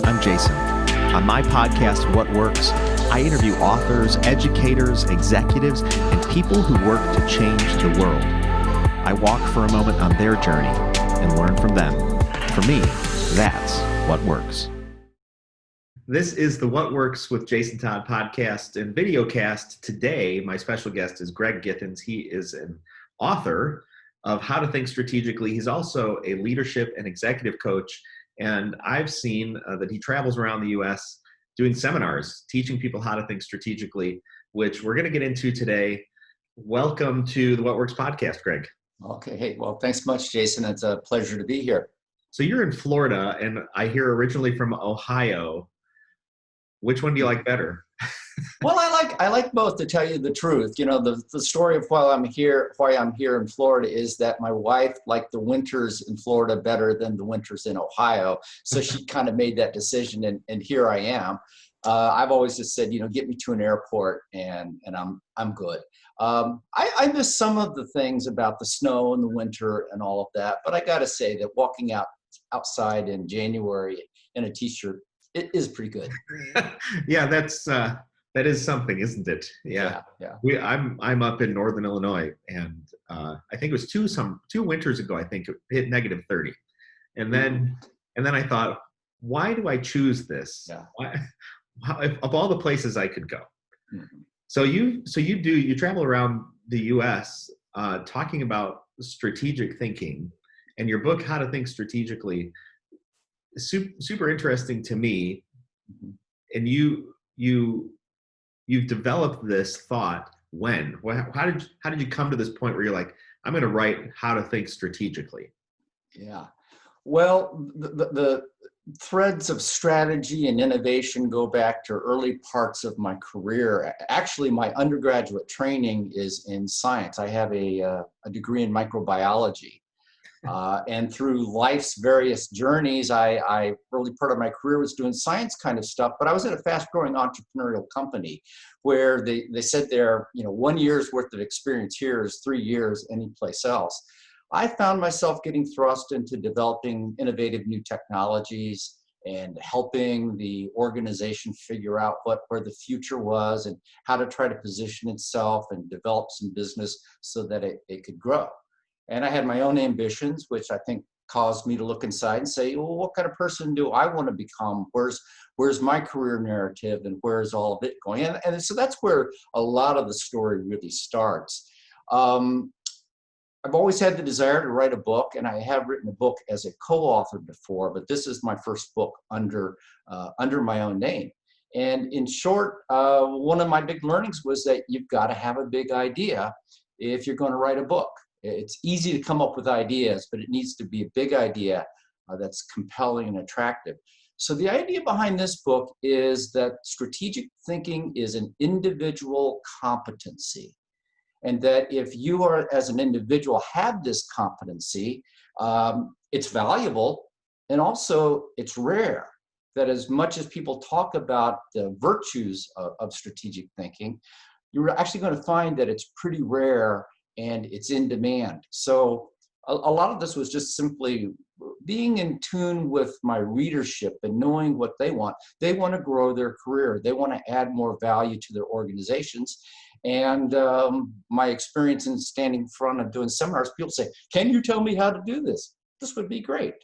I'm Jason. On my podcast, What Works, I interview authors, educators, executives, and people who work to change the world. I walk for a moment on their journey and learn from them. For me, that's what works. This is the What Works with Jason Todd podcast and videocast. Today, my special guest is Greg Githens. He is an author of How to Think Strategically. He's also a leadership and executive coach. And I've seen that he travels around the U.S. doing seminars, teaching people how to think strategically, which we're going to get into today. Welcome to the What Works podcast, Greg. Okay. Hey, well, thanks much, Jason. It's a pleasure to be here. So you're in Florida, and I hear originally from Ohio. Which one do you like better? Well, I like both, to tell you the truth. You know, the story of why I'm here in Florida is that my wife liked the winters in Florida better than the winters in Ohio. So she kind of made that decision, and here I am. I've always just said, get me to an airport and I'm good. I miss some of the things about the snow and the winter and all of that, but I got to say that walking outside in January in a t-shirt, it is pretty good. Yeah, that is something, isn't it? Yeah. I'm up in Northern Illinois, and I think it was two winters ago. I think it hit negative 30, and then I thought, why do I choose this? Yeah. Of all the places I could go. Mm-hmm. So you travel around the U.S. Talking about strategic thinking, and your book How to Think Strategically is super interesting to me. And you've developed this thought when? How did you come to this point where you're like, I'm going to write How to Think Strategically? Yeah. Well, the threads of strategy and innovation go back to early parts of my career. Actually, my undergraduate training is in science. I have a degree in microbiology. And through life's various journeys, I early part of my career was doing science kind of stuff, but I was at a fast-growing entrepreneurial company where they said 1 year's worth of experience here is 3 years anyplace else. I found myself getting thrust into developing innovative new technologies and helping the organization figure out where the future was and how to try to position itself and develop some business so that it could grow. And I had my own ambitions, which I think caused me to look inside and say, well, what kind of person do I want to become? Where's my career narrative, and where's all of it going? And so that's where a lot of the story really starts. I've always had the desire to write a book, and I have written a book as a co-author before, but this is my first book under my own name. And in short, one of my big learnings was that you've got to have a big idea if you're going to write a book. It's easy to come up with ideas, but it needs to be a big idea that's compelling and attractive. So the idea behind this book is that strategic thinking is an individual competency. And that if you are, as an individual, have this competency, it's valuable, and also it's rare. That as much as people talk about the virtues of strategic thinking, you're actually going to find that it's pretty rare and it's in demand. So a lot of this was just simply being in tune with my readership and knowing what they want. They want to grow their career. They want to add more value to their organizations. And my experience in standing in front of doing seminars, people say, can you tell me how to do this? This would be great.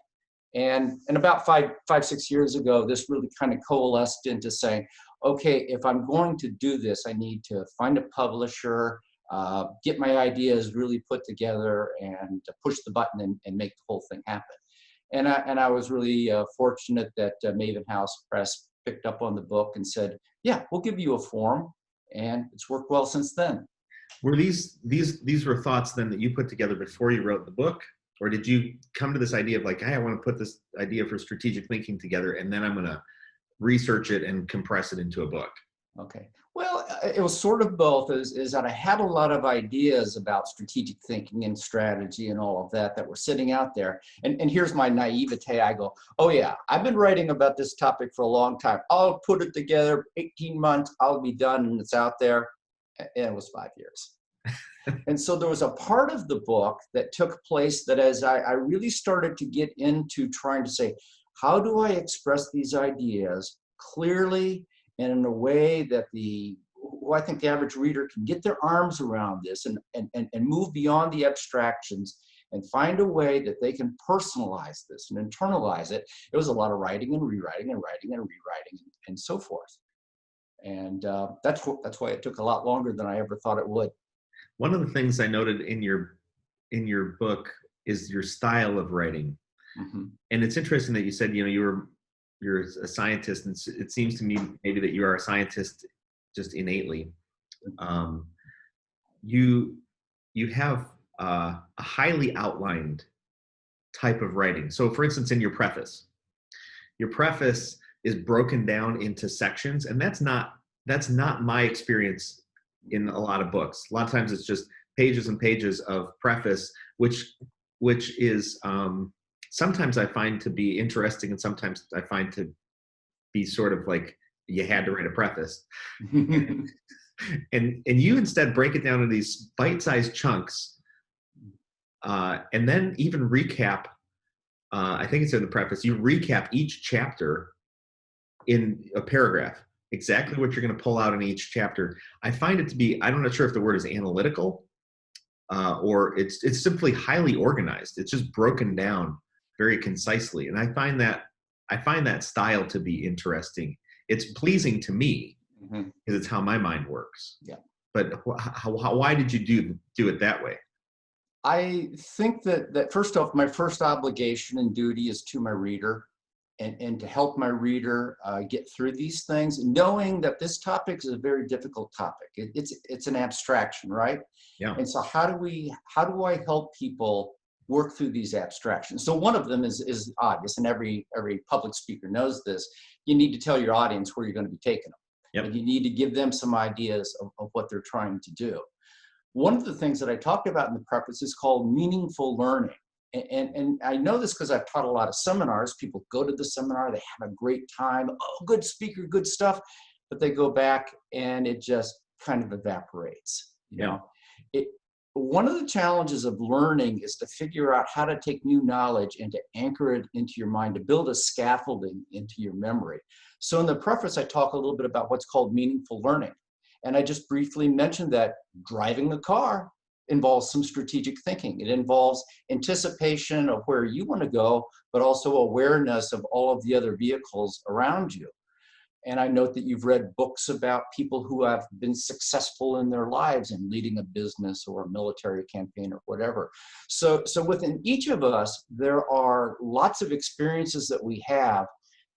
And about 6 years ago, this really kind of coalesced into saying, okay, if I'm going to do this, I need to find a publisher, get my ideas really put together, and to push the button and make the whole thing happen. And I was really fortunate that Maven House Press picked up on the book and said, yeah, we'll give you a form. And it's worked well since then. Were these were thoughts then that you put together before you wrote the book? Or did you come to this idea of like, hey, I want to put this idea for strategic thinking together, and then I'm going to research it and compress it into a book? Okay. Well, it was sort of both, is that I had a lot of ideas about strategic thinking and strategy and all of that were sitting out there. And here's my naivete. I go, oh yeah, I've been writing about this topic for a long time. I'll put it together, 18 months, I'll be done, and it's out there. And it was 5 years. And so there was a part of the book that took place that as I really started to get into trying to say, how do I express these ideas clearly and in a way that who I think the average reader can get their arms around this and move beyond the abstractions and find a way that they can personalize this and internalize it. It was a lot of writing and rewriting and writing and rewriting and so forth. And that's why it took a lot longer than I ever thought it would. One of the things I noted in your book is your style of writing. Mm-hmm. And it's interesting that you said, you're a scientist, and it seems to me maybe that you are a scientist just innately. You have a highly outlined type of writing. So for instance, in your preface is broken down into sections, and that's not my experience in a lot of books. A lot of times it's just pages and pages of preface, which is sometimes I find to be interesting, and sometimes I find to be sort of like you had to write a preface. and you instead break it down into these bite-sized chunks, and then even recap. I think it's in the preface. You recap each chapter in a paragraph, exactly what you're going to pull out in each chapter. I find it to be, I'm not sure if the word is analytical, or it's simply highly organized. It's just broken down very concisely. And I find that style to be interesting. It's pleasing to me because it's how my mind works. Yeah. But why did you do it that way? I think that first off, my first obligation and duty is to my reader, and to help my reader get through these things, knowing that this topic is a very difficult topic. It's an abstraction, right? Yeah. And so how do I help people work through these abstractions? So one of them is obvious, and every public speaker knows this. You need to tell your audience where you're going to be taking them. Yep. And you need to give them some ideas of what they're trying to do. One of the things that I talked about in the preface is called meaningful learning. And I know this because I've taught a lot of seminars. People go to the seminar, they have a great time. Oh, good speaker, good stuff. But they go back and it just kind of evaporates. You know? One of the challenges of learning is to figure out how to take new knowledge and to anchor it into your mind, to build a scaffolding into your memory. So in the preface, I talk a little bit about what's called meaningful learning. And I just briefly mentioned that driving a car involves some strategic thinking. It involves anticipation of where you want to go, but also awareness of all of the other vehicles around you. And I note that you've read books about people who have been successful in their lives in leading a business or a military campaign or whatever. So within each of us, there are lots of experiences that we have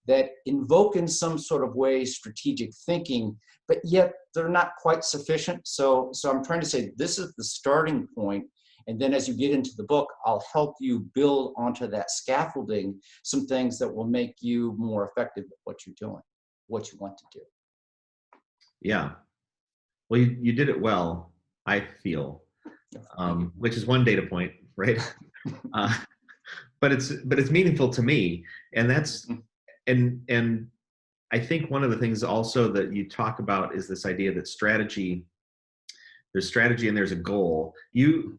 that invoke in some sort of way strategic thinking, but yet they're not quite sufficient. So I'm trying to say this is the starting point. And then as you get into the book, I'll help you build onto that scaffolding some things that will make you more effective at what you're doing, what you want to do. Yeah. Well, you did it well, I feel, which is one data point, right? But it's meaningful to me. And that's, and I think one of the things also that you talk about is this idea that there's strategy and there's a goal. You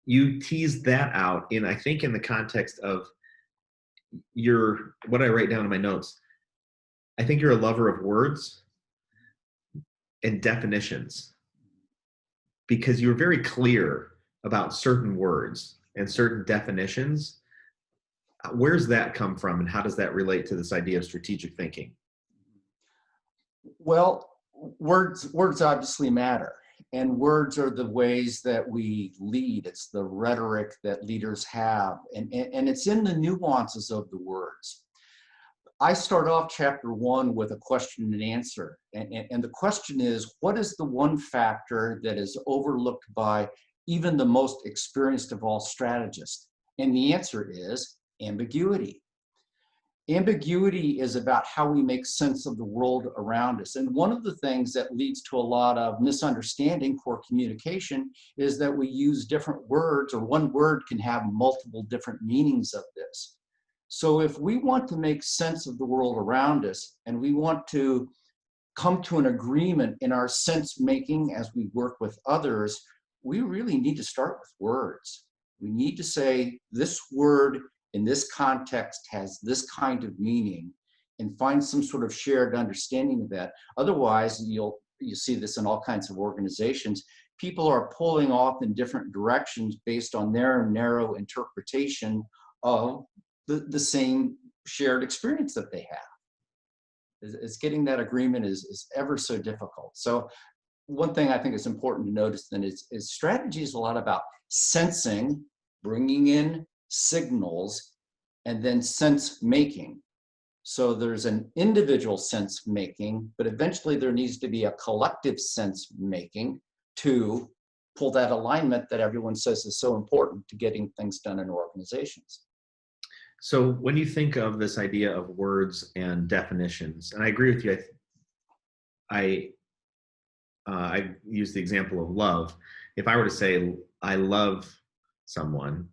tease that out I think in the context of what I write down in my notes. I think you're a lover of words and definitions, because you're very clear about certain words and certain definitions. Where's that come from, and how does that relate to this idea of strategic thinking? Well, words obviously matter, and words are the ways that we lead. It's the rhetoric that leaders have, and it's in the nuances of the words. I start off chapter 1 with a question and answer, and the question is, what is the one factor that is overlooked by even the most experienced of all strategists? And the answer is ambiguity. Ambiguity is about how we make sense of the world around us. And one of the things that leads to a lot of misunderstanding, poor communication, is that we use different words, or one word can have multiple different meanings of this. So if we want to make sense of the world around us, and we want to come to an agreement in our sense making as we work with others, we really need to start with words. We need to say, this word in this context has this kind of meaning, and find some sort of shared understanding of that. Otherwise, you see this in all kinds of organizations. People are pulling off in different directions based on their narrow interpretation of the same shared experience that they have. It's getting that agreement is ever so difficult. So one thing I think is important to notice then is strategy is a lot about sensing, bringing in signals, and then sense making. So there's an individual sense making, but eventually there needs to be a collective sense making to pull that alignment that everyone says is so important to getting things done in organizations. So when you think of this idea of words and definitions, and I agree with you, I use the example of love. If I were to say, I love someone,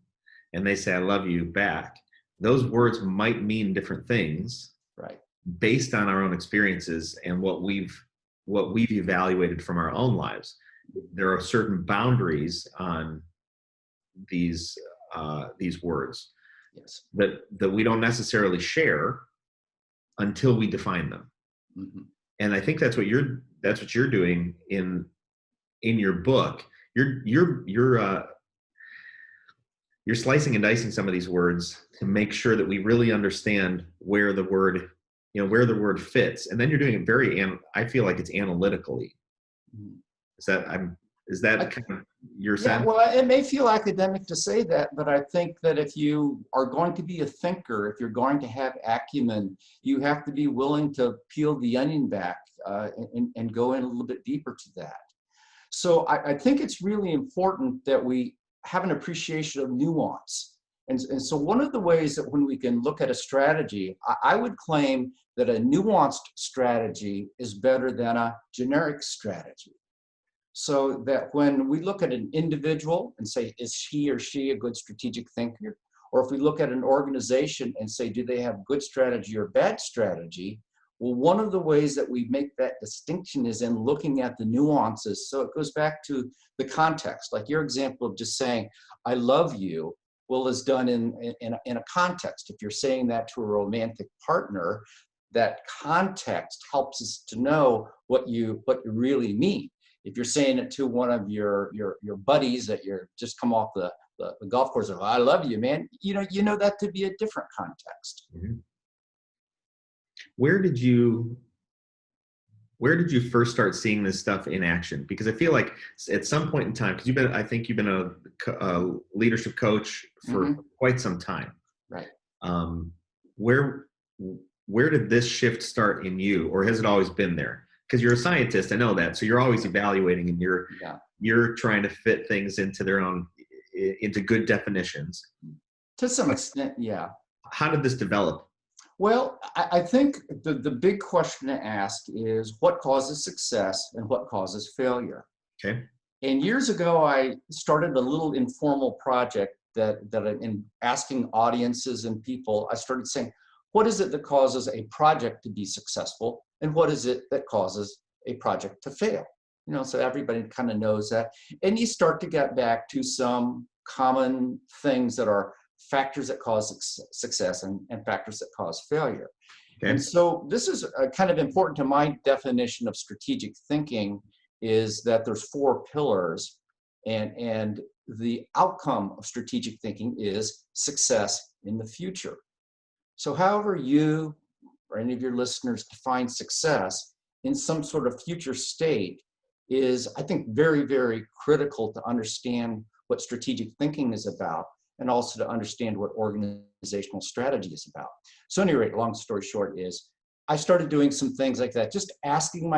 and they say, I love you back, those words might mean different things, right, based on our own experiences and what we've evaluated from our own lives. There are certain boundaries on these words, yes, that we don't necessarily share until we define them. mm-hmm. And I think that's what you're doing in your book. You're slicing and dicing some of these words to make sure that we really understand where the word fits. And then you're doing it I feel like it's analytically. Mm-hmm. Is that kind of your sense? Yeah, well, it may feel academic to say that, but I think that if you are going to be a thinker, if you're going to have acumen, you have to be willing to peel the onion back and go in a little bit deeper to that. So I think it's really important that we have an appreciation of nuance. And so one of the ways that when we can look at a strategy, I would claim that a nuanced strategy is better than a generic strategy. So that when we look at an individual and say, is he or she a good strategic thinker? Or if we look at an organization and say, do they have good strategy or bad strategy? Well, one of the ways that we make that distinction is in looking at the nuances. So it goes back to the context, like your example of just saying, I love you, well, is done in a context. If you're saying that to a romantic partner, that context helps us to know what you really mean. If you're saying it to one of your buddies that you're just come off the golf course, of, I love you, man, you know that to be a different context. Mm-hmm. Where did you first start seeing this stuff in action? Because I feel like at some point in time, because I think you've been a leadership coach for mm-hmm. quite some time. Right. Where did this shift start in you, or has it always been there? Because you're a scientist, I know that. So you're always evaluating, and you're trying to fit things into good definitions. To some extent, yeah. How did this develop? Well, I think the big question to ask is what causes success and what causes failure. Okay. And years ago, I started a little informal project that in asking audiences and people, I started saying, what is it that causes a project to be successful? And what is it that causes a project to fail? So everybody kind of knows that. And you start to get back to some common things that are factors that cause success and factors that cause failure. Okay. And so this is kind of important to my definition of strategic thinking, is that there's 4 pillars, and the outcome of strategic thinking is success in the future. So however you or any of your listeners define success in some sort of future state is, I think, very, very critical to understand what strategic thinking is about, and also to understand what organizational strategy is about. So anyway, long story short is, I started doing some things like that, just asking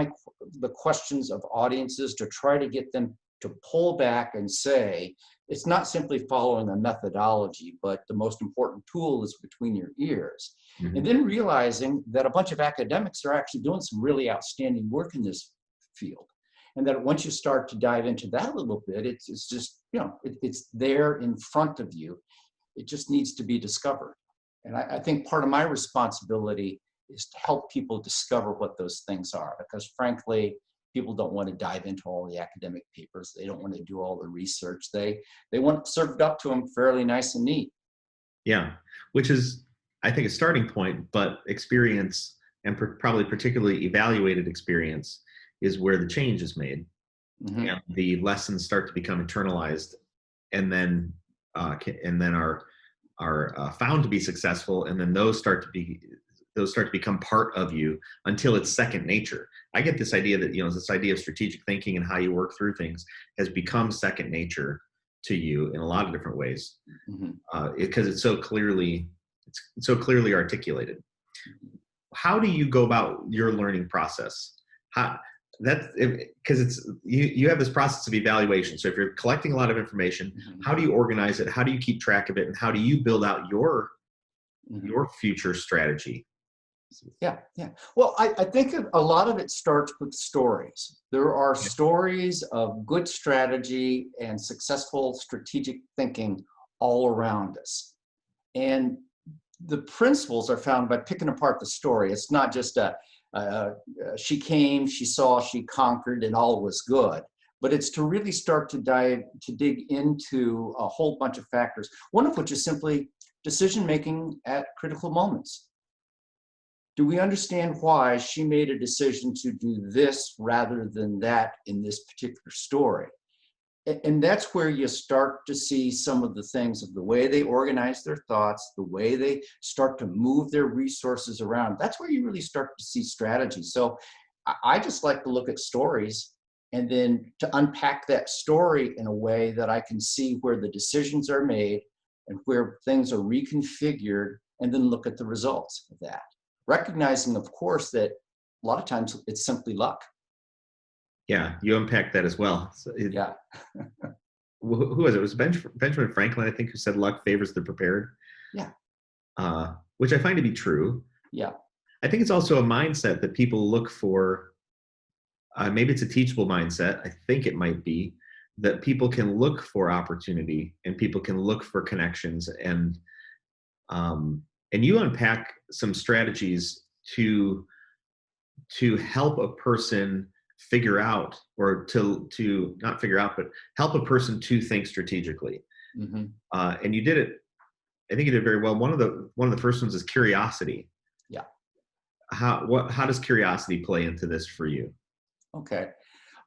the questions of audiences to try to get them to pull back and say, it's not simply following a methodology, but the most important tool is between your ears. Mm-hmm. And then realizing that a bunch of academics are actually doing some really outstanding work in this field. And that once you start to dive into that a little bit, it's just, it's there in front of you. It just needs to be discovered. And I think part of my responsibility is to help people discover what those things are, because frankly, people don't want to dive into all the academic papers. They don't want to do all the research. They want it served up to them fairly nice and neat. Yeah, which is, I think, a starting point, but experience and probably particularly evaluated experience is where the change is made Hmm. and the lessons start to become internalized and then are found to be successful, and then those start to become part of you until it's second nature. I get this idea that, this idea of strategic thinking and how you work through things has become second nature to you in a lot of different ways, Hmm. because it's so clearly articulated. How do you go about your learning process? How that's because it's you have this process of evaluation. So if you're collecting a lot of information, Hmm. how do you organize it? How do you keep track of it? And how do you build out your Hmm. your future strategy? Yeah, yeah. Well, I think a lot of it starts with stories. There are Okay. stories of good strategy and successful strategic thinking all around us. And the principles are found by picking apart the story. It's not just she came, she saw, she conquered, and all was good. But it's to really start to dig into a whole bunch of factors, one of which is simply decision making at critical moments. Do we understand why she made a decision to do this rather than that in this particular story? And that's where you start to see some of the things of the way they organize their thoughts, the way they start to move their resources around. That's where you really start to see strategy. So I just like to look at stories and then to unpack that story in a way that I can see where the decisions are made and where things are reconfigured, and then look at the results of that. Recognizing, of course, that a lot of times it's simply luck. Yeah, you unpack that as well. So Yeah. who was it? It was Benjamin Franklin, I think, who said luck favors the prepared, Yeah. which I find to be true. Yeah. I think it's also a mindset that people look for. Maybe it's a teachable mindset. I think it might be that people can look for opportunity and people can look for connections, and you unpack some strategies to help a person figure out, or to not figure out, but help a person to think strategically. Hmm. And you did it. I think you did very well. One of the first ones is curiosity. Yeah. How does curiosity play into this for you? Okay.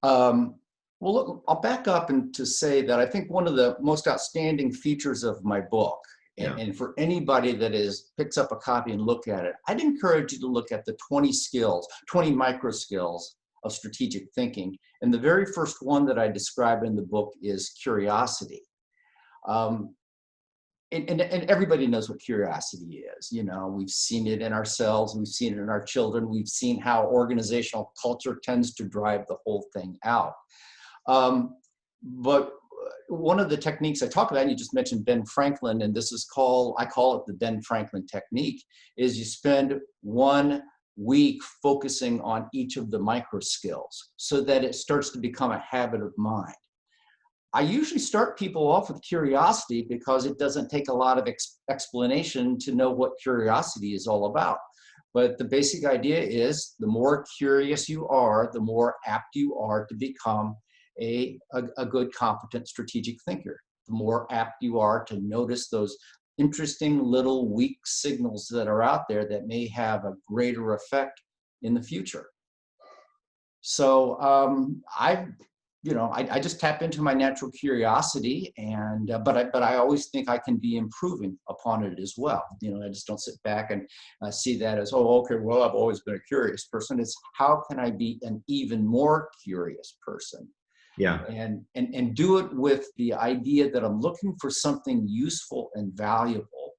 Um, well, look, I'll back up and to say that I think one of the most outstanding features of my book, Yeah. and for anybody that picks up a copy and look at it, I'd encourage you to look at the 20 skills, 20 micro skills of strategic thinking. And the very first one that I describe in the book is curiosity. Um, and everybody knows what curiosity is. We've seen it in ourselves, we've seen it in our children, we've seen how organizational culture tends to drive the whole thing out. But one of the techniques I talk about, and you just mentioned Ben Franklin, and I call it the Ben Franklin technique, is you spend 1 week focusing on each of the micro skills so that it starts to become a habit of mind. I usually start people off with curiosity because it doesn't take a lot of explanation to know what curiosity is all about. But the basic idea is the more curious you are, the more apt you are to become a good, competent strategic thinker. The more apt you are to notice those interesting little weak signals that are out there that may have a greater effect in the future. So I just tap into my natural curiosity, and but I always think I can be improving upon it as well. I just don't sit back and see that as, oh, okay, well, I've always been a curious person. It's how can I be an even more curious person, Yeah. and do it with the idea that I'm looking for something useful and valuable,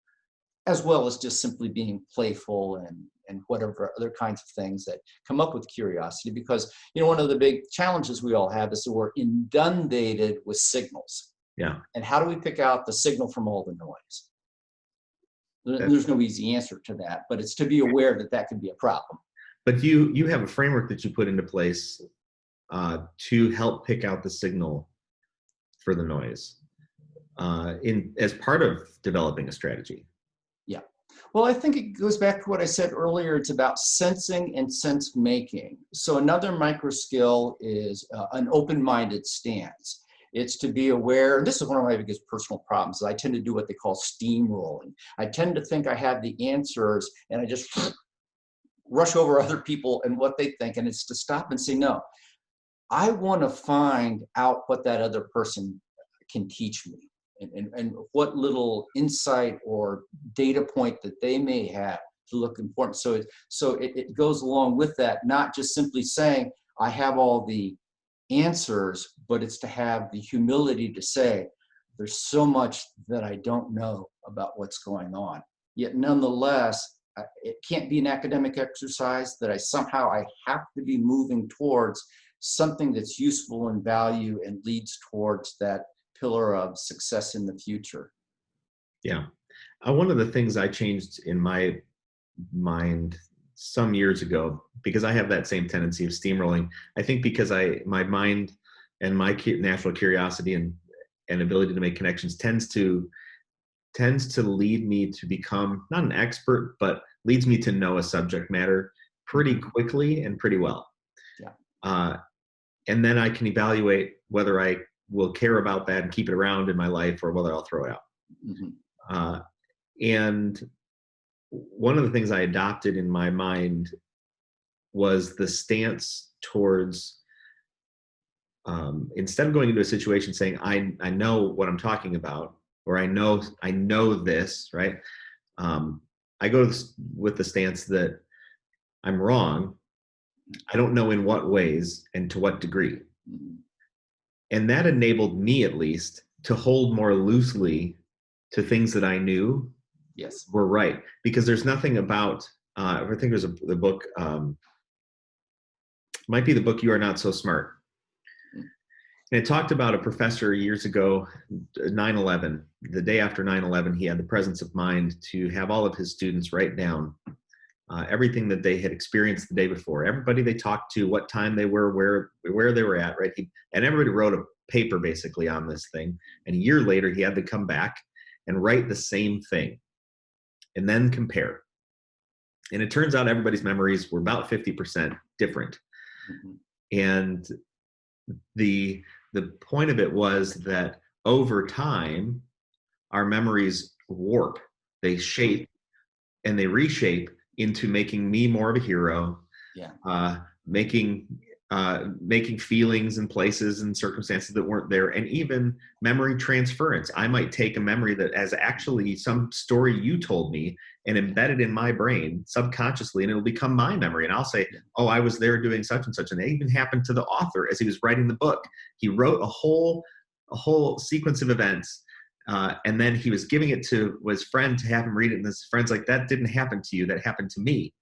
as well as just simply being playful and whatever other kinds of things that come up with curiosity. Because one of the big challenges we all have is that we're inundated with signals. Yeah. And how do we pick out the signal from all the noise? That- There's no easy answer to that, but it's to be aware that that could be a problem. but you have a framework that you put into place to help pick out the signal for the noise in as part of developing a strategy. Yeah. Well, I think it goes back to what I said earlier. It's about sensing and sense making. So another micro skill is an open-minded stance. It's to be aware. This is one of my biggest personal problems. I tend to do what they call steamrolling. I tend to think I have the answers, and I just rush over other people and what they think. And it's to stop and say, no, I want to find out what that other person can teach me, and what little insight or data point that they may have to look important. So it goes along with that, not just simply saying I have all the answers, but it's to have the humility to say there's so much that I don't know about what's going on. Yet nonetheless, it can't be an academic exercise that I have to be moving towards something that's useful and value and leads towards that pillar of success in the future. Yeah. One of the things I changed in my mind some years ago, because I have that same tendency of steamrolling, I think because my mind and my natural curiosity and ability to make connections tends to lead me to become not an expert, but leads me to know a subject matter pretty quickly and pretty well. Yeah. And then I can evaluate whether I will care about that and keep it around in my life, or whether I'll throw it out. Mm-hmm. And one of the things I adopted in my mind was the stance towards, instead of going into a situation saying, I know what I'm talking about, or I know this, right? I go with the stance that I'm wrong. I don't know in what ways and to what degree. Mm-hmm. And that enabled me, at least, to hold more loosely to things that I knew Yes. were right. Because there's nothing about, I think there's the book, might be the book You Are Not So Smart. And it talked about a professor years ago, 9/11. The day after 9/11, he had the presence of mind to have all of his students write down everything that they had experienced the day before. Everybody they talked to, what time they were, where they were at, right? And everybody wrote a paper basically on this thing. And a year later, he had to come back and write the same thing and then compare. And it turns out everybody's memories were about 50% different. Mm-hmm. And the point of it was that over time, our memories warp, they shape, and they reshape into making me more of a hero. Yeah. Making feelings and places and circumstances that weren't there, and even memory transference. I might take a memory that has actually some story you told me and embed it in my brain subconsciously, and it'll become my memory. And I'll say, oh, I was there doing such and such. And it even happened to the author as he was writing the book. He wrote a whole sequence of events, and then he was giving it to his friend to have him read it. And his friend's like, that didn't happen to you, that happened to me.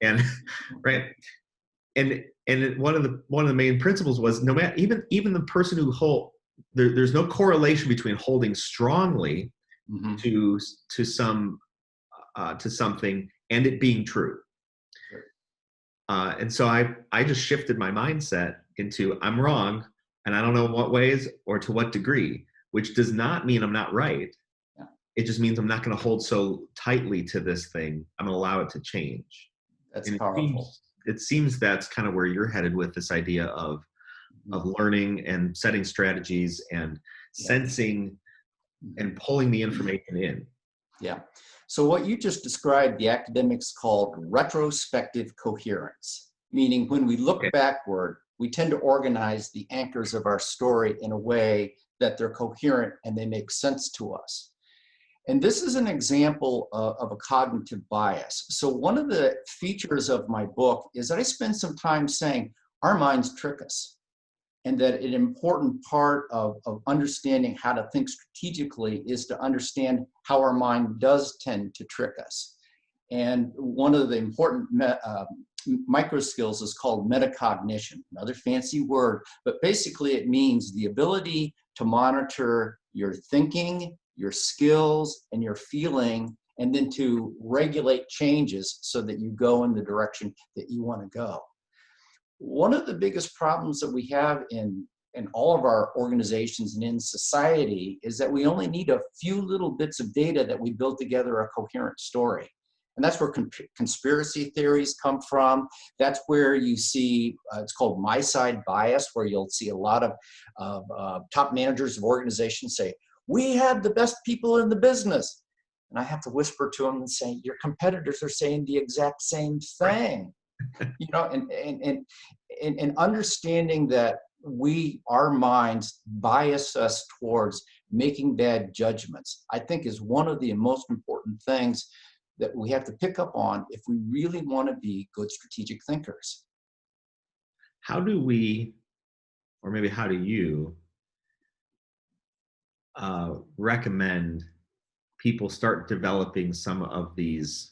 And right. And one of the main principles was, no matter, even the person who there's no correlation between holding strongly Mm-hmm. to something and it being true. Sure. And so I just shifted my mindset into, I'm wrong, and I don't know in what ways or to what degree, which does not mean I'm not right. Yeah. It just means I'm not going to hold so tightly to this thing. I'm going to allow it to change. That's And powerful. it seems that's kind of where you're headed with this idea of learning and setting strategies and sensing and pulling the information in. Yeah. So what you just described, the academics called retrospective coherence, meaning when we look backward, we tend to organize the anchors of our story in a way that they're coherent and they make sense to us. And this is an example of a cognitive bias. So one of the features of my book is that I spend some time saying our minds trick us, and that an important part of understanding how to think strategically is to understand how our mind does tend to trick us. And one of the important micro skills is called metacognition, another fancy word, but basically it means the ability to monitor your thinking, your skills, and your feeling, and then to regulate changes so that you go in the direction that you want to go. One of the biggest problems that we have in all of our organizations and in society is that we only need a few little bits of data that we build together a coherent story. And that's where conspiracy theories come from. That's where you see, it's called my side bias, where you'll see a lot of top managers of organizations say, we have the best people in the business. And I have to whisper to them and say, your competitors are saying the exact same thing. You know, and understanding that our minds bias us towards making bad judgments, I think is one of the most important things that we have to pick up on if we really want to be good strategic thinkers. How do we, or maybe how do you recommend people start developing some of these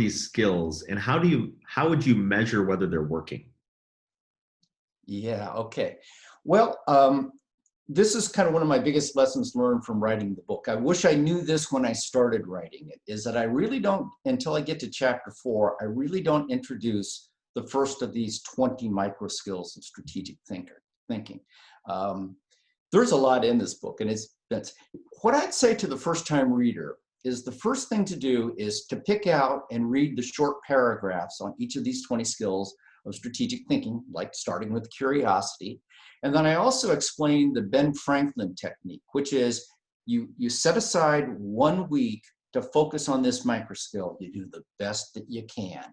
skills, and how would you measure whether they're working? Yeah, okay. Well, this is kind of one of my biggest lessons learned from writing the book. I wish I knew this when I started writing it, is that I really don't, until I get to chapter 4, I really don't introduce the first of these 20 micro skills of strategic thinking. There's a lot in this book, and that's what I'd say to the first-time reader is the first thing to do is to pick out and read the short paragraphs on each of these 20 skills of strategic thinking, like starting with curiosity. And then I also explained the Ben Franklin technique, which is you set aside 1 week to focus on this micro skill. You do the best that you can.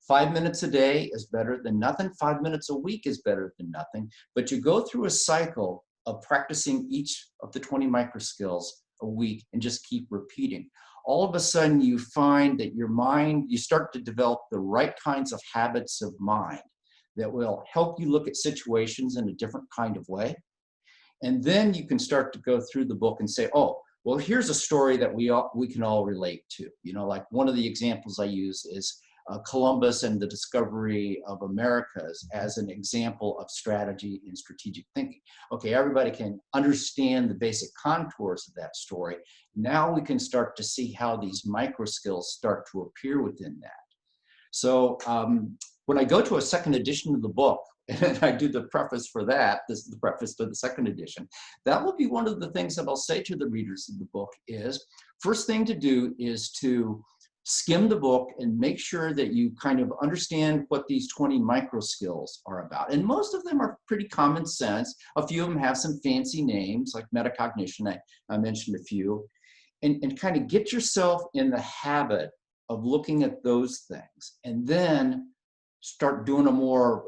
5 minutes a day is better than nothing. 5 minutes a week is better than nothing. But you go through a cycle of practicing each of the 20 micro skills a week and just keep repeating. All of a sudden you find that your mind, you start to develop the right kinds of habits of mind that will help you look at situations in a different kind of way. And then you can start to go through the book and say, oh, well, here's a story that we can all relate to. You know, like one of the examples I use is Columbus and the discovery of Americas as an example of strategy and strategic thinking. Okay, everybody can understand the basic contours of that story. Now we can start to see how these micro skills start to appear within that. So when I go to a second edition of the book, and I do the preface for that, this is the preface to the second edition, that will be one of the things that I'll say to the readers of the book is, first thing to do is to skim the book and make sure that you kind of understand what these 20 micro skills are about. And most of them are pretty common sense. A few of them have some fancy names like metacognition. I mentioned a few. And kind of get yourself in the habit of looking at those things. And then start doing a more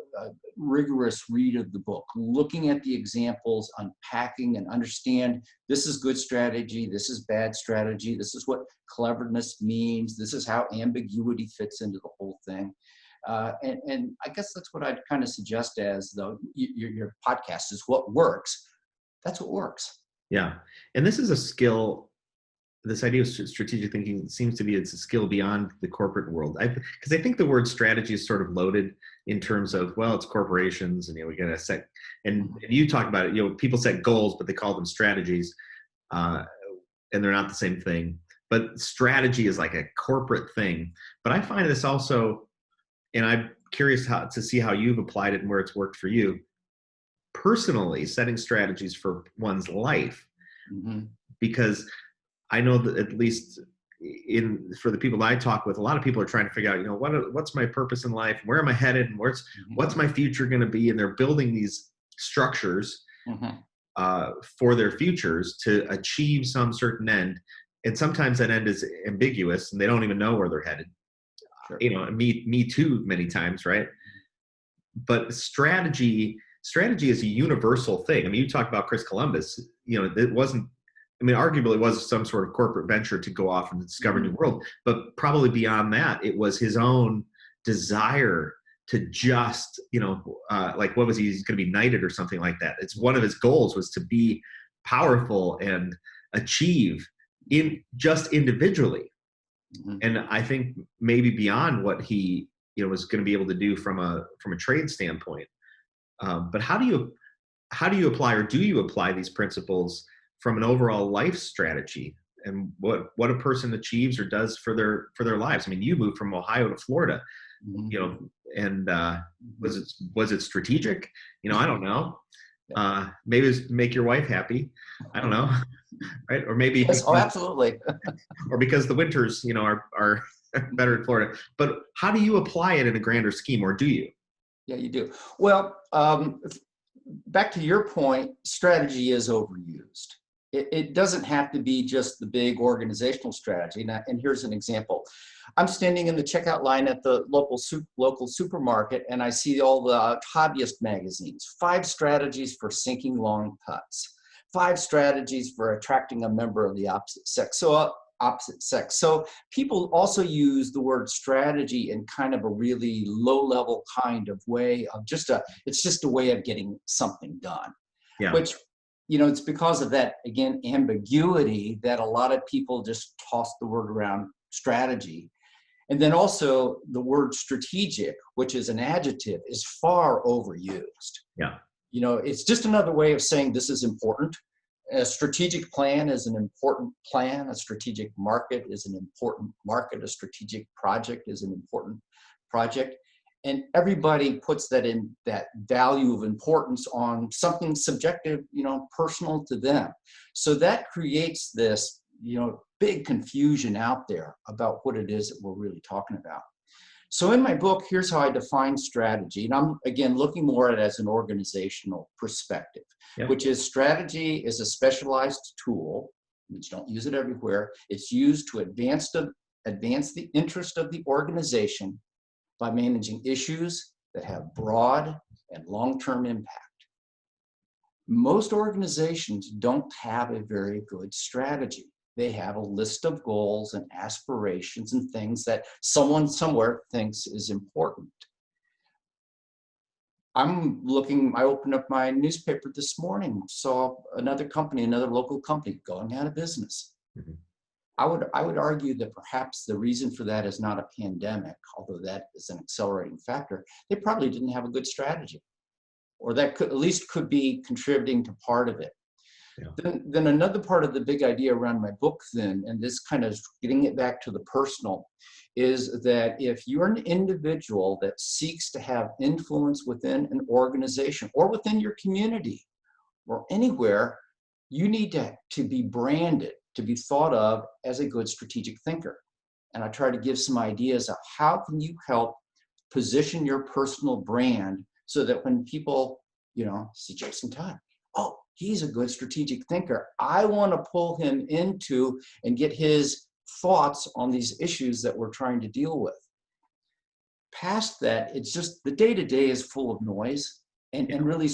rigorous read of the book, looking at the examples, unpacking and understand this is good strategy, this is bad strategy, this is what cleverness means, this is how ambiguity fits into the whole thing. And I guess that's what I'd kind of suggest as though your podcast is what works. That's what works. Yeah. And this is a skill. This idea of strategic thinking seems to be it's a skill beyond the corporate world. Because I think the word strategy is sort of loaded in terms of, well, it's corporations and, we got to set, and you talk about it, people set goals, but they call them strategies and they're not the same thing. But strategy is like a corporate thing. But I find this also, and I'm curious to see how you've applied it and where it's worked for you, personally setting strategies for one's life. Mm-hmm. Because I know that at least for the people that I talk with, a lot of people are trying to figure out, what's my purpose in life? Where am I headed? And what's my future going to be? And they're building these structures for their futures to achieve some certain end. And sometimes that end is ambiguous and they don't even know where they're headed. Sure. Me too, many times, right? But strategy is a universal thing. I mean, you talk about Chris Columbus, it wasn't, arguably it was some sort of corporate venture to go off and discover a new world, but probably beyond that, it was his own desire to just, like what was he? He's going to be knighted or something like that. It's one of his goals was to be powerful and achieve just individually. Mm-hmm. And I think maybe beyond what he, was going to be able to do from a trade standpoint. But how do you apply, or do you apply these principles from an overall life strategy and what a person achieves or does for their lives? I mean, you moved from Ohio to Florida, and was it strategic? I don't know. Maybe it's make your wife happy. I don't know. Right. Or maybe, Yes, oh, absolutely. or because the winters, are better in Florida. But how do you apply it in a grander scheme, or do you? Yeah, you do. Well, back to your point, strategy is overused. It doesn't have to be just the big organizational strategy. And here's an example. I'm standing in the checkout line at the local supermarket, and I see all the hobbyist magazines. 5 strategies for sinking long putts. 5 strategies for attracting a member of the opposite sex. So people also use the word strategy in kind of a really low-level kind of way of it's just a way of getting something done. Yeah. Which, it's because of that, again, ambiguity that a lot of people just toss the word around strategy. And then also the word strategic, which is an adjective, is far overused. Yeah. It's just another way of saying this is important. A strategic plan is an important plan. A strategic market is an important market. A strategic project is an important project. And everybody puts that in that value of importance on something subjective, personal to them. So that creates this, big confusion out there about what it is that we're really talking about. So in my book, here's how I define strategy. And I'm, again, looking more at it as an organizational perspective, which is strategy is a specialized tool. You don't use it everywhere. It's used to advance the interest of the organization by managing issues that have broad and long-term impact. Most organizations don't have a very good strategy. They have a list of goals and aspirations and things that somewhere thinks is important. I opened up my newspaper this morning, saw another local company going out of business. Mm-hmm. I would argue that perhaps the reason for that is not a pandemic, although that is an accelerating factor. They probably didn't have a good strategy, or that could be contributing to part of it. Yeah. Then another part of the big idea around my book then, and this kind of getting it back to the personal, is that if you're an individual that seeks to have influence within an organization or within your community or anywhere, you need to be branded, to be thought of as a good strategic thinker. And I try to give some ideas of how can you help position your personal brand so that when people, see Jason Todd, oh, he's a good strategic thinker. I want to pull him into and get his thoughts on these issues that we're trying to deal with. Past that, it's just the day-to-day is full of noise, and really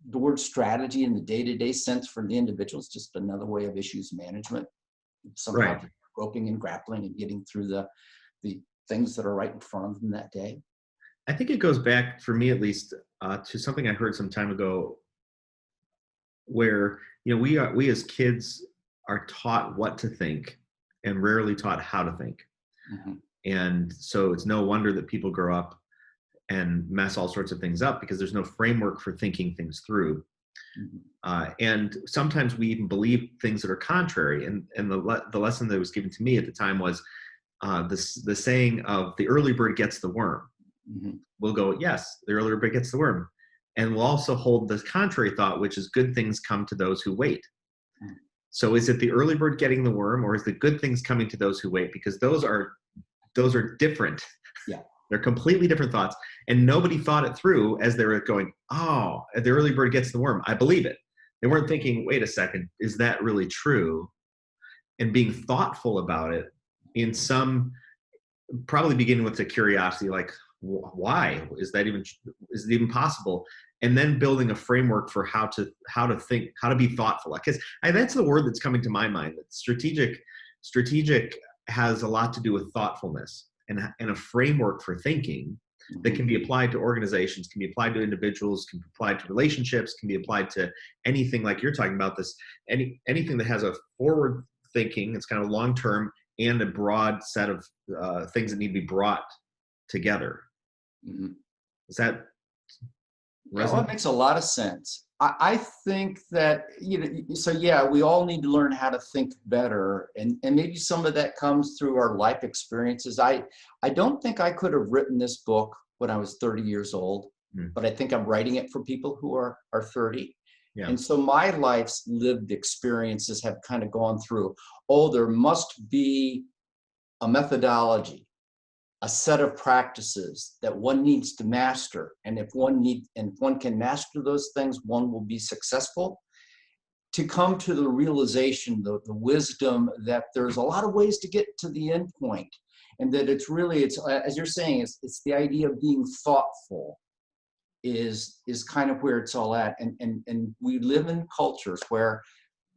the word strategy in the day-to-day sense for the individual is just another way of issues management. Somehow groping and grappling and getting through the things that are right in front of them that day. I think it goes back, for me at least, to something I heard some time ago, where we as kids are taught what to think and rarely taught how to think. Mm-hmm. And so it's no wonder that people grow up and mess all sorts of things up because there's no framework for thinking things through. Mm-hmm. And sometimes we even believe things that are contrary. And the lesson that was given to me at the time was the saying of the early bird gets the worm. Mm-hmm. We'll go, yes, the early bird gets the worm. And we'll also hold the contrary thought, which is good things come to those who wait. Mm-hmm. So is it the early bird getting the worm, or is the good things coming to those who wait? Because those are different. Yeah. They're completely different thoughts. And nobody thought it through as they were going, oh, the early bird gets the worm. I believe it. They weren't thinking, wait a second, is that really true? And being thoughtful about it in some, probably beginning with the curiosity, like, why is it even possible? And then building a framework for how to think, how to be thoughtful. Because that's the word that's coming to my mind. That strategic has a lot to do with thoughtfulness and a framework for thinking that can be applied to organizations, can be applied to individuals, can be applied to relationships, can be applied to anything like you're talking about this, anything that has a forward thinking, it's kind of long-term, and a broad set of things that need to be brought together. Mm-hmm. Does that resonate? Well, it makes a lot of sense. I think that, we all need to learn how to think better. And maybe some of that comes through our life experiences. I don't think I could have written this book when I was 30 years old, but I think I'm writing it for people who are 30. Yeah. And so my life's lived experiences have kind of gone through, oh, there must be a methodology, a set of practices that one needs to master. And if one can master those things, one will be successful. To come to the realization, the wisdom that there's a lot of ways to get to the end point, and that it's as you're saying, it's the idea of being thoughtful is kind of where it's all at. And we live in cultures where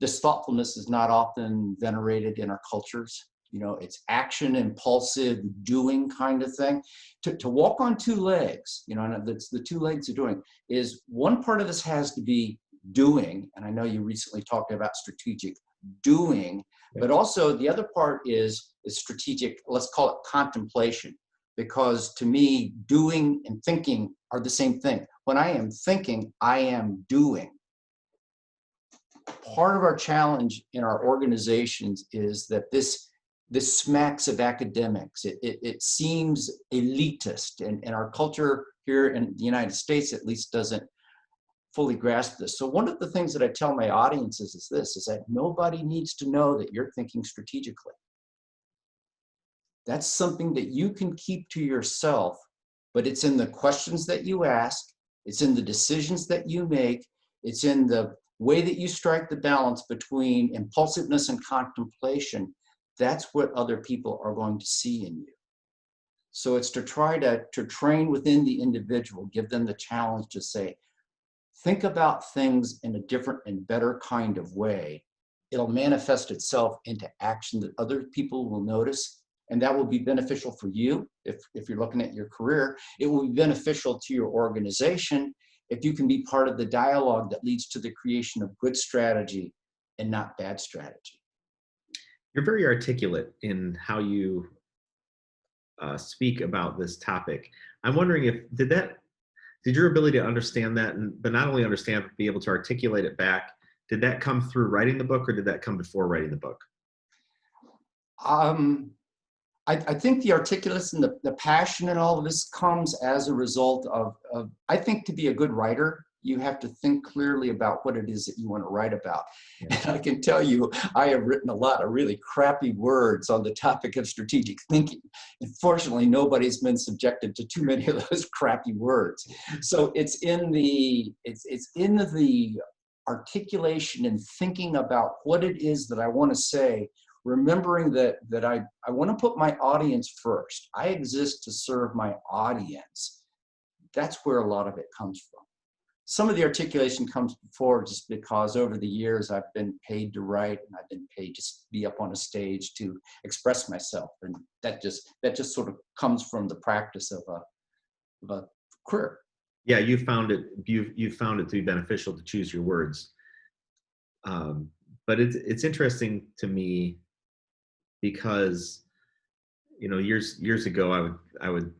this thoughtfulness is not often venerated in our cultures. You know, it's action, impulsive, doing kind of thing. To walk on two legs, you know, and that's the two legs of doing, is one part of this has to be doing. And I know you recently talked about strategic doing, but also the other part is strategic, let's call it contemplation. Because to me, doing and thinking are the same thing. When I am thinking, I am doing. Part of our challenge in our organizations is that this smacks of academics. It seems elitist, and our culture here in the United States at least doesn't fully grasp this. So one of the things that I tell my audiences is that nobody needs to know that you're thinking strategically. That's something that you can keep to yourself, but it's in the questions that you ask, it's in the decisions that you make, it's in the way that you strike the balance between impulsiveness and contemplation. That's what other people are going to see in you. So it's to try to train within the individual, give them the challenge to say, think about things in a different and better kind of way. It'll manifest itself into action that other people will notice. And that will be beneficial for you if you're looking at your career. It will be beneficial to your organization if you can be part of the dialogue that leads to the creation of good strategy and not bad strategy. You're very articulate in how you speak about this topic. I'm wondering if did your ability to understand that, but not only understand, but be able to articulate it back, did that come through writing the book, or did that come before writing the book? I think the articulateness and the passion and all of this comes as a result of, I think to be a good writer, you have to think clearly about what it is that you want to write about. Yeah. And I can tell you, I have written a lot of really crappy words on the topic of strategic thinking. And fortunately, nobody's been subjected to too many of those crappy words. So it's in the articulation and thinking about what it is that I want to say, remembering that I want to put my audience first. I exist to serve my audience. That's where a lot of it comes from. Some of the articulation comes before just because over the years I've been paid to write, and I've been paid to be up on a stage to express myself. And that just sort of comes from the practice of a career. Yeah, you found it to be beneficial to choose your words. But it's interesting to me because, you know, years ago, I would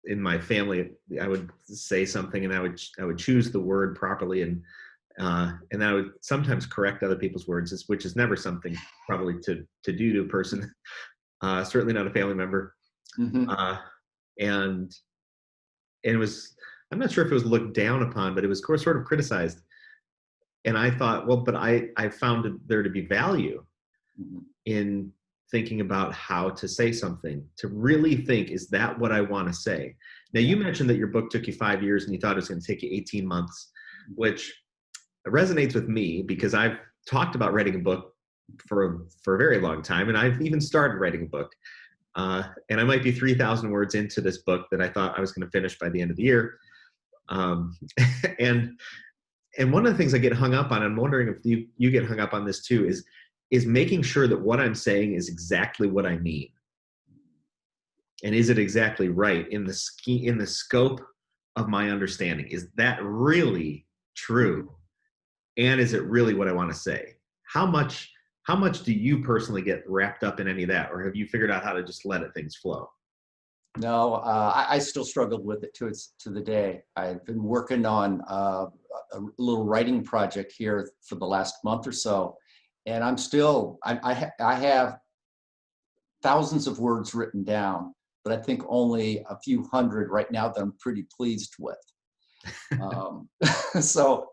in my family, I would say something and I would choose the word properly, and I would sometimes correct other people's words, which is never something probably to do to a person, certainly not a family member. Mm-hmm. And it was, I'm not sure if it was looked down upon, but it was sort of criticized. And I thought, well, but I found there to be value in thinking about how to say something, to really think, is that what I want to say? Now, you mentioned that your book took you 5 years and you thought it was going to take you 18 months, which resonates with me because I've talked about writing a book for a very long time, and I've even started writing a book. And I might be 3,000 words into this book that I thought I was going to finish by the end of the year. And one of the things I get hung up on, I'm wondering if you get hung up on this too, is making sure that what I'm saying is exactly what I mean. And is it exactly right in the scope of my understanding? Is that really true? And is it really what I want to say? How much do you personally get wrapped up in any of that? Or have you figured out how to just let things flow? No, I still struggled with it to the day. I've been working on a little writing project here for the last month or so. And I have thousands of words written down, but I think only a few hundred right now that I'm pretty pleased with. So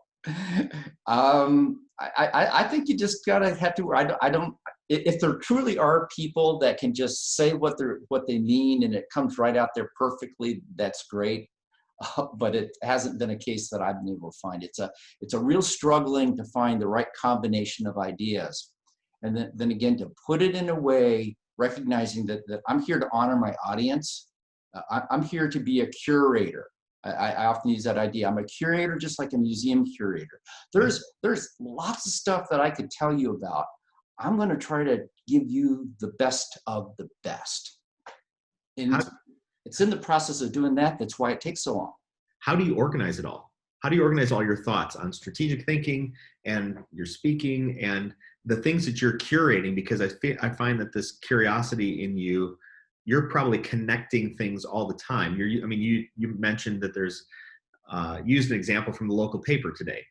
I think you just gotta have to. I don't. If there truly are people that can just say what they mean and it comes right out there perfectly, that's great. But it hasn't been a case that I've been able to find. It's a real struggling to find the right combination of ideas, and then again to put it in a way, recognizing that I'm here to honor my audience. I'm here to be a curator. I often use that idea. I'm a curator, just like a museum curator. There's lots of stuff that I could tell you about. I'm going to try to give you the best of the best. And it's in the process of doing that. That's why it takes so long. How do you organize it all? How do you organize all your thoughts on strategic thinking and your speaking and the things that you're curating? Because I find that this curiosity in you, you're probably connecting things all the time. You mentioned that there's used an example from the local paper today,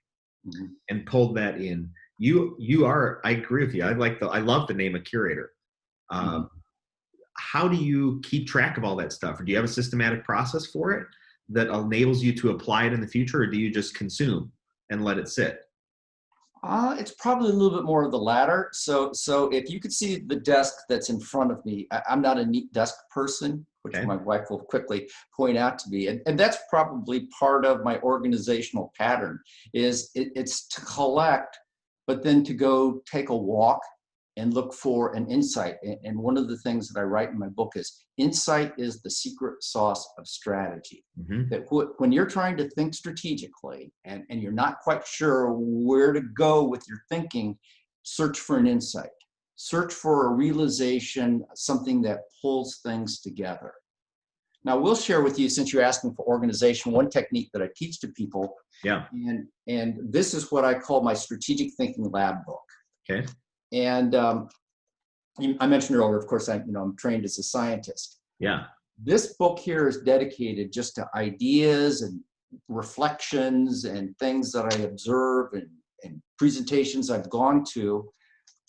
mm-hmm. and pulled that in. I agree with you. I love the name of curator. Mm-hmm. How do you keep track of all that stuff? Or do you have a systematic process for it that enables you to apply it in the future? Or do you just consume and let it sit? It's probably a little bit more of the latter. So if you could see the desk that's in front of me, I'm not a neat desk person, which my wife will quickly point out to me. And that's probably part of my organizational pattern is it's to collect, but then to go take a walk and look for an insight. And one of the things that I write in my book is insight is the secret sauce of strategy. Mm-hmm. That when you're trying to think strategically and you're not quite sure where to go with your thinking, search for an insight. Search for a realization, something that pulls things together. Now, we'll share with you, since you're asking for organization, one technique that I teach to people. Yeah. And this is what I call my strategic thinking lab book. Okay. And I mentioned earlier, of course, I'm trained as a scientist. Yeah. This book here is dedicated just to ideas and reflections and things that I observe and presentations I've gone to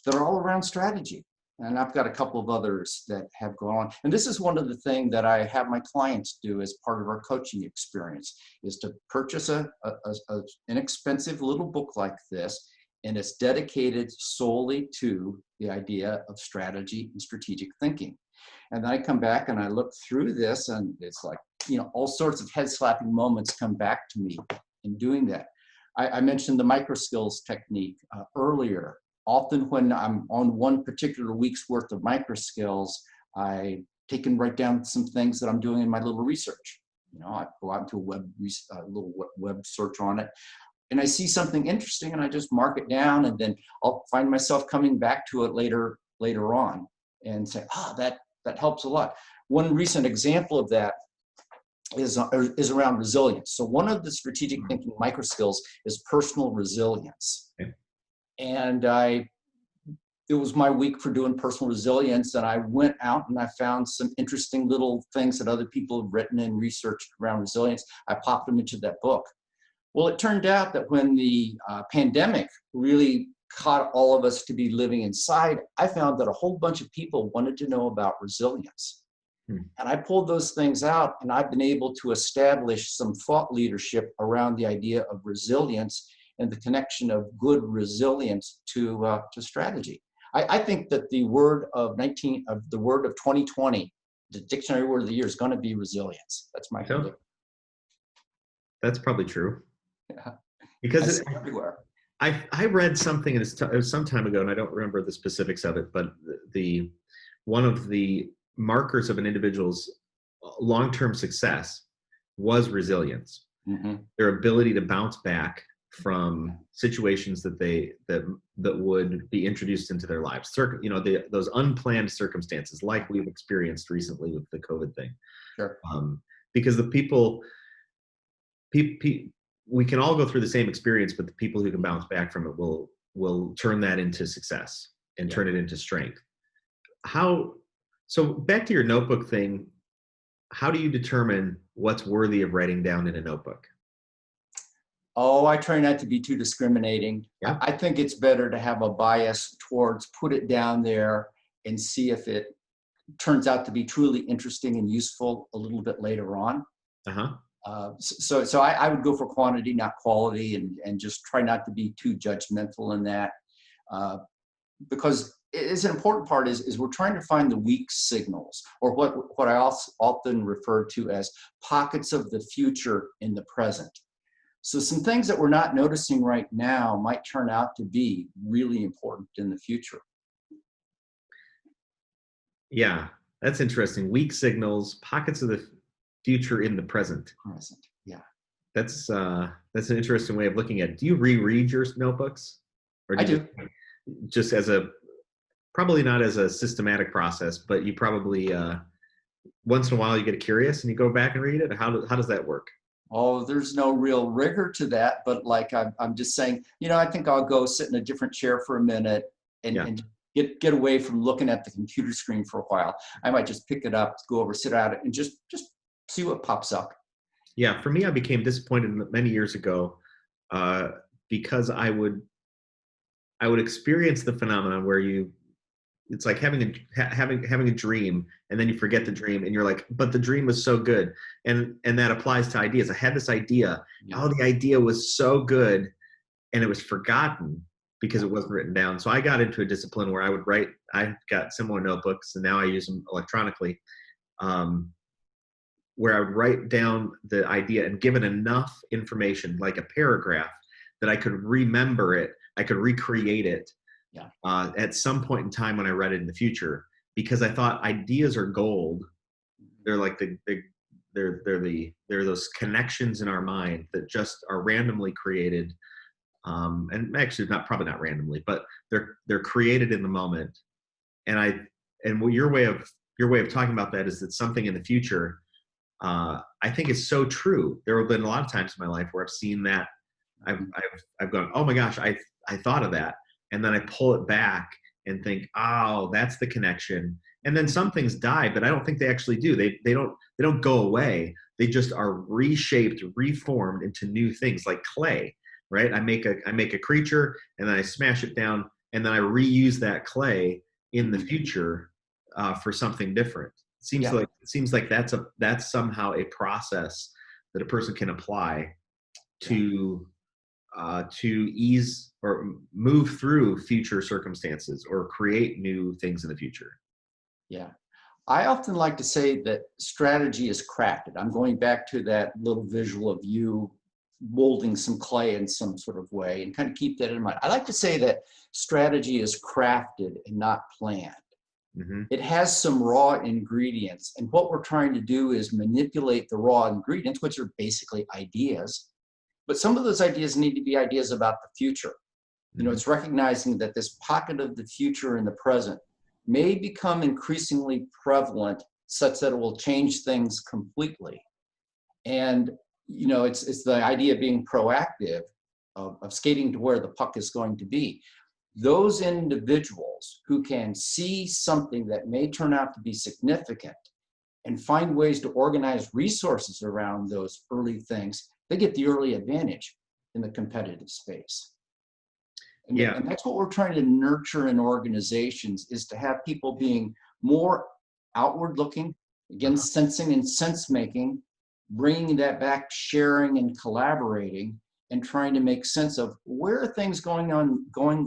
that are all around strategy. And I've got a couple of others that have gone. And this is one of the things that I have my clients do as part of our coaching experience, is to purchase an inexpensive little book like this. And it's dedicated solely to the idea of strategy and strategic thinking. And then I come back and I look through this, and it's like, all sorts of head-slapping moments come back to me in doing that. I mentioned the micro skills technique earlier. Often when I'm on one particular week's worth of micro skills, I take and write down some things that I'm doing in my little research. I go out into a little web search on it. And I see something interesting and I just mark it down, and then I'll find myself coming back to it later on and say, that helps a lot. One recent example of that is around resilience. So one of the strategic thinking micro skills is personal resilience. Okay. And it was my week for doing personal resilience, and I went out and I found some interesting little things that other people have written and researched around resilience. I popped them into that book. Well, it turned out that when the pandemic really caught all of us to be living inside, I found that a whole bunch of people wanted to know about resilience. And I pulled those things out, and I've been able to establish some thought leadership around the idea of resilience and the connection of good resilience to strategy. I think that the word of 2020, the dictionary word of the year, is going to be resilience. That's my prediction. That's probably true. Yeah. Because it's everywhere. I read something, and it was some time ago, and I don't remember the specifics of it, but one of the markers of an individual's long-term success was resilience. Mm-hmm. Their ability to bounce back from situations that would be introduced into their lives. Those unplanned circumstances, like we've experienced recently with the COVID thing. Sure. Because the people, we can all go through the same experience, but the people who can bounce back from it will turn that into success and turn it into strength. So back to your notebook thing, how do you determine what's worthy of writing down in a notebook? Oh, I try not to be too discriminating. Yeah. I think it's better to have a bias towards put it down there and see if it turns out to be truly interesting and useful a little bit later on. Uh-huh. So I would go for quantity, not quality, and just try not to be too judgmental in that. Because it's an important part is we're trying to find the weak signals, or what I also often refer to as pockets of the future in the present. So some things that we're not noticing right now might turn out to be really important in the future. Yeah, that's interesting. Weak signals, pockets of the future in the present. Present, yeah. That's an interesting way of looking at it. Do you reread your notebooks? Or I do. Just as probably not as a systematic process, but you probably, once in a while you get curious and you go back and read it? How does that work? Oh, there's no real rigor to that, but like I'm just saying, I think I'll go sit in a different chair for a minute and get away from looking at the computer screen for a while. I might just pick it up, go over, sit at it, and just see what pops up. Yeah, for me, I became disappointed many years ago because I would experience the phenomenon where it's like having a dream, and then you forget the dream, and you're like, but the dream was so good. And that applies to ideas. I had this idea. Yeah. Oh, the idea was so good, and it was forgotten because it wasn't written down. So I got into a discipline where I would write. I got similar notebooks, and now I use them electronically, where I would write down the idea and give it enough information, like a paragraph, that I could remember it. I could recreate it. Yeah. At some point in time when I read it in the future, because I thought ideas are gold. They're like they're those connections in our mind that just are randomly created, and actually probably not randomly, but they're created in the moment. And your way of talking about that is that something in the future, I think is so true. There have been a lot of times in my life where I've seen that. I've gone, oh my gosh, I thought of that. And then I pull it back and think, oh, that's the connection. And then some things die, but I don't think they actually do. They don't go away. They just are reshaped, reformed into new things, like clay, right? I make a creature, and then I smash it down, and then I reuse that clay in the future for something different. It seems like that's somehow a process that a person can apply to ease or move through future circumstances or create new things in the future. Yeah. I often like to say that strategy is crafted. I'm going back to that little visual of you molding some clay in some sort of way, and kind of keep that in mind. I like to say that strategy is crafted and not planned. Mm-hmm. It has some raw ingredients, and what we're trying to do is manipulate the raw ingredients, which are basically ideas. But some of those ideas need to be ideas about the future. It's recognizing that this pocket of the future in the present may become increasingly prevalent, such that it will change things completely. And, it's the idea of being proactive, of skating to where the puck is going to be. Those individuals who can see something that may turn out to be significant and find ways to organize resources around those early things, they get the early advantage in the competitive space. And that's what we're trying to nurture in organizations, is to have people being more outward looking, again, sensing and sense making, bringing that back, sharing and collaborating, and trying to make sense of where are things going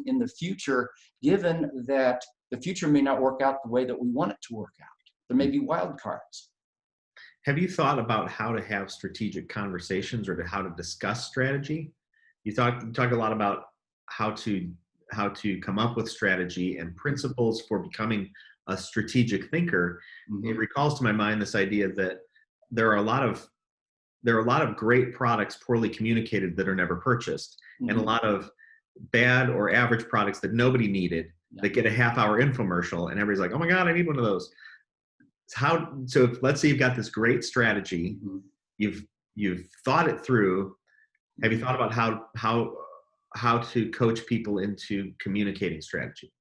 in the future, given that the future may not work out the way that we want it to work out. There may be wild cards. Have you thought about how to have strategic conversations, or how to discuss strategy? You talk a lot about how to come up with strategy and principles for becoming a strategic thinker. Mm-hmm. It recalls to my mind this idea that there are a lot of great products poorly communicated that are never purchased, mm-hmm. and a lot of bad or average products that nobody needed that get a half-hour infomercial, and everybody's like, oh my God, I need one of those. So let's say you've got this great strategy, mm-hmm. you've thought it through. Have you thought about how to coach people into communicating strategy?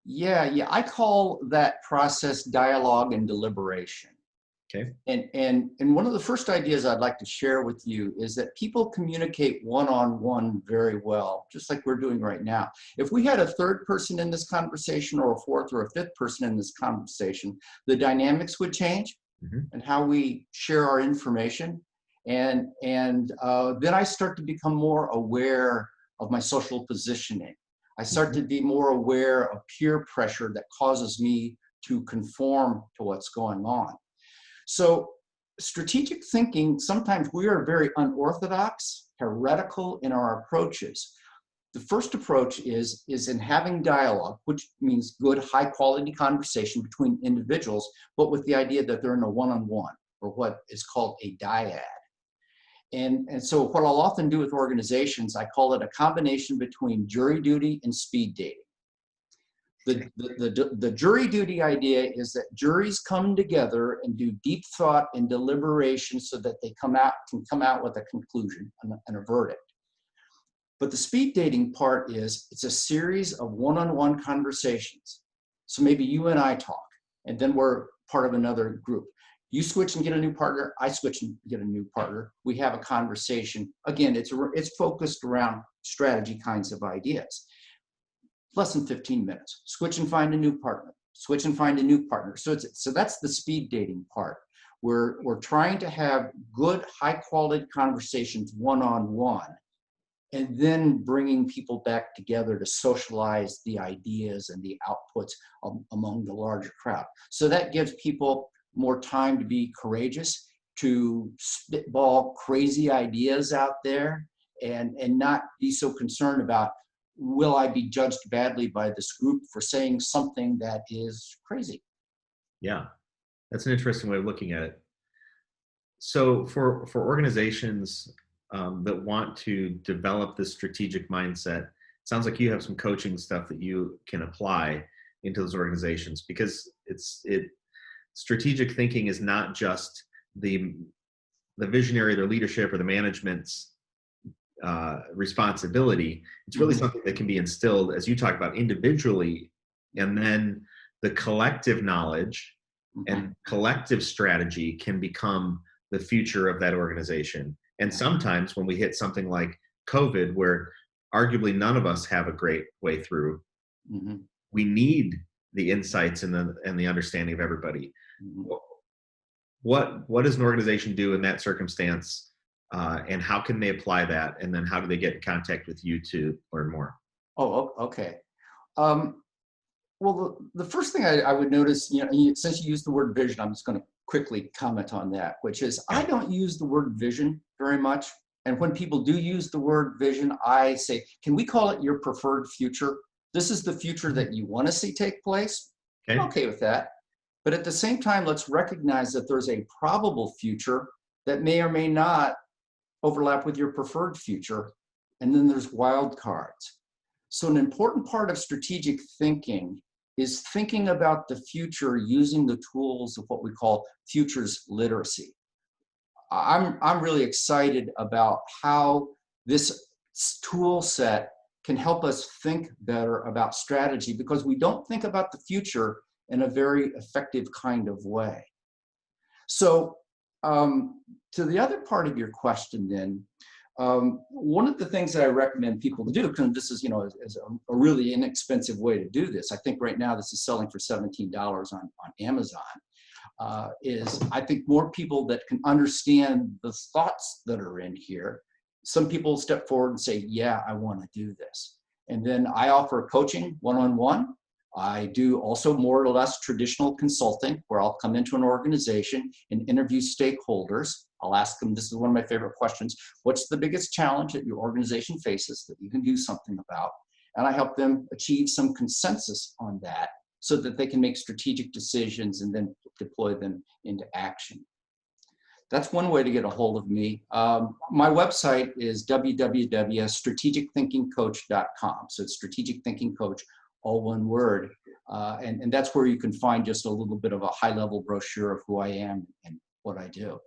Yeah. I call that process dialogue and deliberation. Okay. And one of the first ideas I'd like to share with you is that people communicate one-on-one very well, just like we're doing right now. If we had a third person in this conversation, or a fourth or a fifth person in this conversation, the dynamics would change, mm-hmm. and how we share our information. And then I start to become more aware of my social positioning. I start to be more aware of peer pressure that causes me to conform to what's going on. So strategic thinking, sometimes we are very unorthodox, heretical in our approaches. The first approach is in having dialogue, which means good, high quality conversation between individuals, but with the idea that they're in a one-on-one, or what is called a dyad. And so what I'll often do with organizations, I call it a combination between jury duty and speed dating. The jury duty idea is that juries come together and do deep thought and deliberation so that they can come out with a conclusion and a verdict. But the speed dating part is, it's a series of one-on-one conversations. So maybe you and I talk, and then we're part of another group. You switch and get a new partner, I switch and get a new partner. We have a conversation. Again, it's focused around strategy kinds of ideas. Less than 15 minutes. Switch and find a new partner. Switch and find a new partner. So that's the speed dating part. We're trying to have good, high quality conversations one-on-one, and then bringing people back together to socialize the ideas and the outputs among the larger crowd. So that gives people more time to be courageous, to spitball crazy ideas out there, and not be so concerned about, will I be judged badly by this group for saying something that is crazy? Yeah, that's an interesting way of looking at it. So for organizations that want to develop this strategic mindset, it sounds like you have some coaching stuff that you can apply into those organizations, because strategic thinking is not just the visionary, their leadership, or the management's responsibility. It's really something that can be instilled, as you talk about, individually, and then the collective knowledge and collective strategy can become the future of that organization. And sometimes when we hit something like COVID, where arguably none of us have a great way through, we need the insights and the understanding of everybody. What does an organization do in that circumstance, and how can they apply that? And then how do they get in contact with you to learn more? Oh, okay. Well, the first thing I would notice, since you used the word vision, I'm just going to quickly comment on that, which is, I don't use the word vision very much. And when people do use the word vision, I say, can we call it your preferred future? This is the future that you want to see take place. Okay. I'm okay with that. But at the same time, let's recognize that there's a probable future that may or may not overlap with your preferred future. And then there's wild cards. So an important part of strategic thinking is thinking about the future using the tools of what we call futures literacy. I'm really excited about how this tool set can help us think better about strategy, because we don't think about the future in a very effective kind of way. So to the other part of your question then, one of the things that I recommend people to do, because this is, is a really inexpensive way to do this. I think right now this is selling for $17 on Amazon. Is I think more people that can understand the thoughts that are in here. Some people step forward and say, yeah, I want to do this. And then I offer coaching one-on-one. I do also more or less traditional consulting, where I'll come into an organization and interview stakeholders. I'll ask them, this is one of my favorite questions, what's the biggest challenge that your organization faces that you can do something about? And I help them achieve some consensus on that so that they can make strategic decisions and then deploy them into action. That's one way to get a hold of me. My website is www.strategicthinkingcoach.com. So it's strategic thinking coach, all one word. And that's where you can find just a little bit of a high-level brochure of who I am and what I do.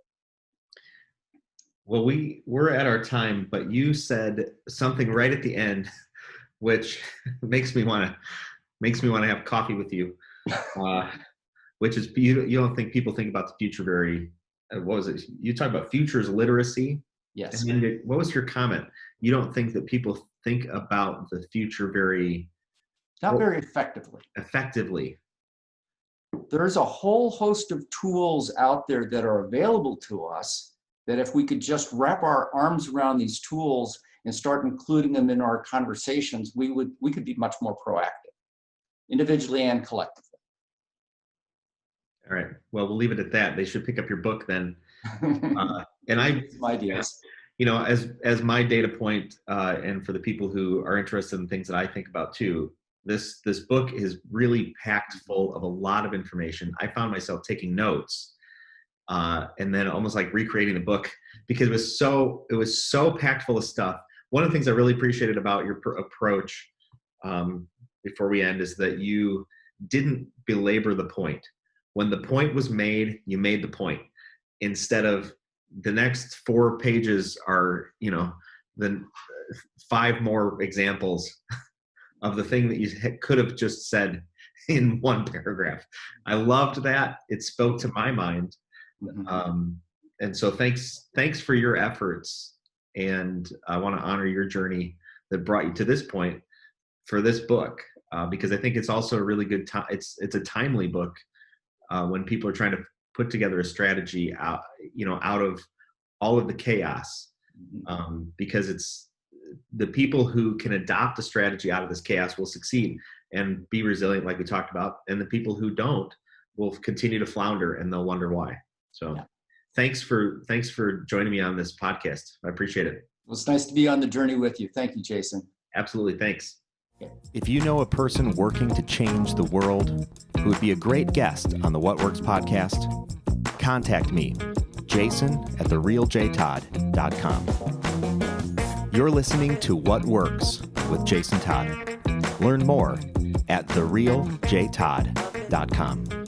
Well, we're at our time, but you said something right at the end, which makes me want to have coffee with you. Which is, you don't think people think about the future very, what was it? You talked about futures literacy. Yes. And then what was your comment? You don't think that people think about the future very effectively. There's a whole host of tools out there that are available to us that if we could just wrap our arms around these tools and start including them in our conversations, we could be much more proactive, individually and collectively. All right. Well, we'll leave it at that. They should pick up your book then. And Some ideas. as my data point, and for the people who are interested in things that I think about too, this book is really packed full of a lot of information. I found myself taking notes, and then almost like recreating the book because it was so packed full of stuff. One of the things I really appreciated about your approach, before we end, is that you didn't belabor the point. When the point was made, you made the point, instead of the next 4 pages are, the 5 more examples of the thing that you could have just said in 1 paragraph. I loved that. It spoke to my mind. And so thanks for your efforts. And I want to honor your journey that brought you to this point for this book, because I think it's also a really good time. It's a timely book when people are trying to put together a strategy out of all of the chaos, because it's the people who can adopt a strategy out of this chaos will succeed and be resilient, like we talked about, and the people who don't will continue to flounder and they'll wonder why. So thanks for joining me on this podcast. I appreciate it. Well, it's nice to be on the journey with you. Thank you, Jason. Absolutely. Thanks. If you know a person working to change the world who would be a great guest on the What Works podcast, contact me, jason@therealjtodd.com. You're listening to What Works with Jason Todd. Learn more at therealjtodd.com.